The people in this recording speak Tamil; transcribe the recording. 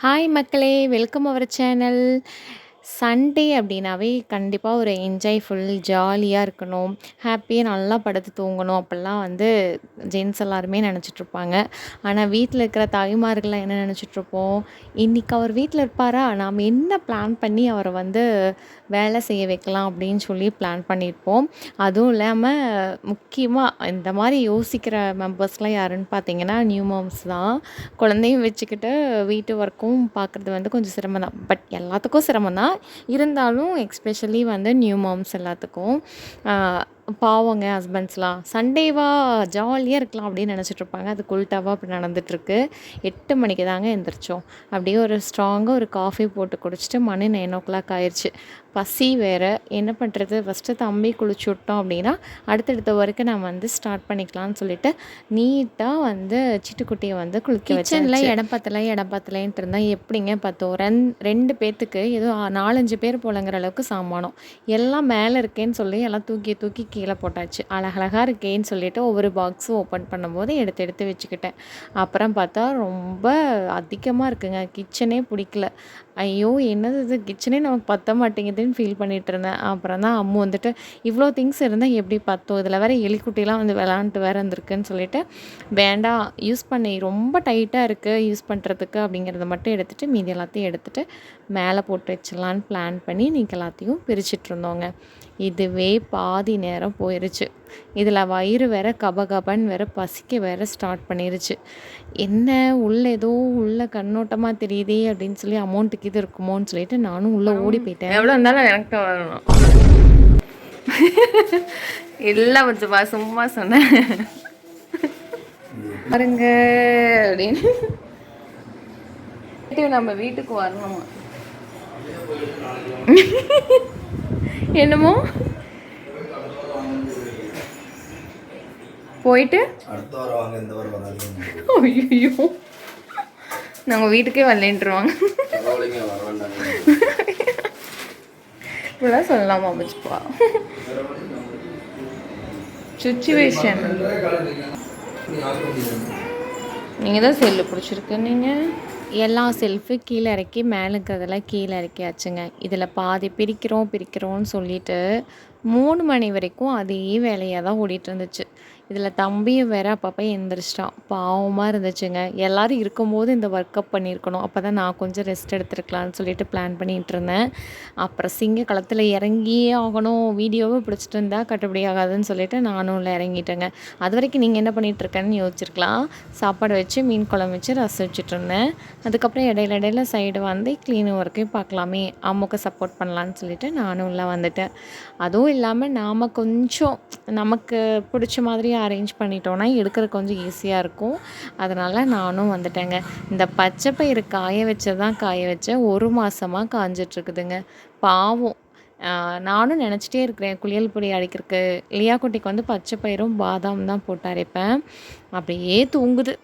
ஹாய் மக்களே! Welcome our channel. சண்டே அப்படின்னாவே கண்டிப்பா ஒரு ஃபுல் ஜாலியா இருக்கணும். ஹாப்பியா நல்லா படுத்து தூங்கணும் அப்படிலாம் வந்து ஜென்ட்ஸ் எல்லாருமே நெனச்சிட்ருப்பாங்க. ஆனா வீட்ல இருக்கிற தாய்மார்கள்லாம் என்ன நெனச்சிட்ருப்போம், இன்னைக்கு அவர் வீட்ல இருப்பாரா? நாம என்ன பிளான் பண்ணி அவர வந்து வேலை செய்ய வைக்கலாம் அப்படின்னு சொல்லி பிளான் பண்ணியிருப்போம். அதுவும் இல்லாம முக்கியமா இந்த மாரி யோசிக்கிற மெம்பர்ஸ்லாம் யாருன்னு பார்த்தீங்கன்னா, நியூ மாம்ஸ் தான். குழந்தையும் வச்சுக்கிட்டு வீட்டு ஒர்க்கும் பார்க்குறது வந்து கொஞ்சம் சிரமம் தான். பட் எல்லாத்துக்கும் சிரமம் தான். இருந்தாலும் எக்ஸ்பெஷலி வந்து நியூ மாம்ஸ் எல்லாத்துக்கும். ஆ பாவங்க ஹஸ்பண்ட்ஸ்லாம். சண்டேவா ஜாலியா இருக்கலாம் அப்படின்னு நெனச்சிட்ருப்பாங்க. அதுக்கு உல்டாவா இப்படி நடந்துட்டுருக்கு. 8 மணிக்கு தாங்க எந்திரிச்சோம். அப்படியே ஒரு ஸ்ட்ராங்கா ஒரு காஃபி போட்டு குடிச்சிட்டு மணி 9:00 ஆயிருச்சு. பசி வேற. என்ன பண்ணுறது? ஃபஸ்ட்டு தம்பி குளிச்சு விட்டோம் அப்படின்னா, அடுத்தடுத்த ஒர்க்க நான் வந்து ஸ்டார்ட் பண்ணிக்கலாம்னு சொல்லிட்டு, நீட்டா வந்து சிட்டுக்குட்டிய வந்து குளிக்க வச்சாச்சு. கிச்சன்ல இடம் பத்தலைன்ட்டு இருந்தா எப்படிங்க பத்தும்? 2 பேத்துக்கு ஏதோ 4, 5 பேர் போலங்கிற அளவுக்கு சாமானம். எல்லாம் மேலே இருக்கேன்னு சொல்லி எல்லாம் தூக்கி தூக்கி கீழே போட்டாச்சு. அழகழகா இருக்கேன்னு சொல்லிட்டு ஒவ்வொரு பாக்ஸும் ஓப்பன் பண்ணும்போது எடுத்து எடுத்து வச்சுக்கிட்டேன். அப்புறம் பார்த்தா ரொம்ப அதிகமாக இருக்குங்க. கிச்சனே பிடிக்கல. ஐயோ! என்னது இது கிச்சனே நமக்கு பத்த மாட்டேங்குதுன்னு ஃபீல் பண்ணிட்டுருந்தேன். அப்புறம் தான் அம்மு வந்துட்டு, "இவ்வளோ திங்ஸ் இருந்தா எப்படி பத்தும்? இதில வேற எலிக்குட்டிலாம் வந்து விளாண்ட்டு வேற இருந்திருக்குன்னு" சொல்லிட்டு, "வேண்டாம் யூஸ் பண்ணி ரொம்ப டைட்டாக இருக்குது யூஸ் பண்ணுறதுக்கு" அப்படிங்கிறத மட்டும் எடுத்துட்டு மீதி எல்லாத்தையும் எடுத்துட்டு மேலே போட்டு வச்சிடலான்னு பிளான் பண்ணி இன்னைக்கு எல்லாத்தையும் பிரிச்சுட்ருந்தோங்க. இதுவே பாதி நேரம் போயிருச்சு. இதில வயிறு வேற கபகபன்னு வேற பசிக்க வேற ஸ்டார்ட் பண்ணிருச்சு. என்ன ஏதோ உள்ள கண்ணோட்டமா தெரியுதே அப்படின்னு சொல்லி அமௌண்ட்டுக்கு இது இருக்குமோன்னு சொல்லிட்டு நானும் உள்ளே ஓடி போயிட்டேன். எவ்வளோ இருந்தாலும் எனக்கு வரணும். இல்லை கொஞ்சம் சும்மா சொன்னேன் பாருங்க அப்படின்னு. நம்ம வீட்டுக்கு வரணுமா? என்னமோ போயிட்டு ஐயோ நாங்கள் வீட்டுக்கே வரலேன்ட்டுருவாங்க. இப்படிலாம் சொல்லலாமா பச்சுப்பா? சுச்சுவேஷன். நீங்கள் தான் செல்லு பிடிச்சிருக்கு. நீங்கள் எல்லா செல்ஃபு கீழே இறக்கி மேலே இருக்கிறதெல்லாம் கீழே இறக்கியாச்சுங்க. இதில் பாதி பிரிக்கிறோம்னு சொல்லிட்டு 3 மணி வரைக்கும் அதே வேலையாக தான் ஓடிட்டுருந்துச்சு. இதில் தம்பியும் வேற அப்பப்போ எந்திரிச்சிட்டான். பாவமாக இருந்துச்சுங்க. எல்லோரும் இருக்கும்போது இந்த ஒர்க் அப் பண்ணியிருக்கணும். அப்போ தான் நான் கொஞ்சம் ரெஸ்ட் எடுத்துருக்கலான்னு சொல்லிட்டு பிளான் பண்ணிகிட்ருந்தேன். அப்புறம் களத்தில் இறங்கியே ஆகணும். வீடியோவை பிடிச்சிட்டு இருந்தால் கட்டுப்படி ஆகாதுன்னு சொல்லிட்டு நானும் உள்ள இறங்கிட்டேங்க. அது வரைக்கும் நீங்கள் என்ன பண்ணிகிட்ருக்கேன்னு யோசிச்சிருக்கலாம். சாப்பாடு வச்சு மீன் குழம்பு வச்சு ரசம் வச்சுட்ருந்தேன். அதுக்கப்புறம் இடையில சைடு வந்து க்ளீனிங் ஒர்க்கையும் பார்க்கலாமே, அம்முக்கு சப்போர்ட் பண்ணலான்னு சொல்லிட்டு நானும் உள்ளே வந்துட்டேன். அதுவும் இல்லாமல் நாம் கொஞ்சம் நமக்கு பிடிச்ச மாதிரி அரேஞ்ச் பண்ணிட்டோன்னா எடுக்கிறதுக்கு கொஞ்சம் ஈஸியாக இருக்கும். அதனால் நானும் வந்துட்டேங்க. இந்த பச்சை பயிறு காய வச்சேன் 1 மாதமாக காஞ்சிட்ருக்குதுங்க. பாவம். நானும் நினச்சிட்டே இருக்கிறேன் குளியல் பொடி அரைக்கிறதுக்கு. லியா குட்டிக்கு வந்து பச்சை பயிரும் பாதாம் தான் போட்டு அரைப்பேன். அப்படியே தூங்குது.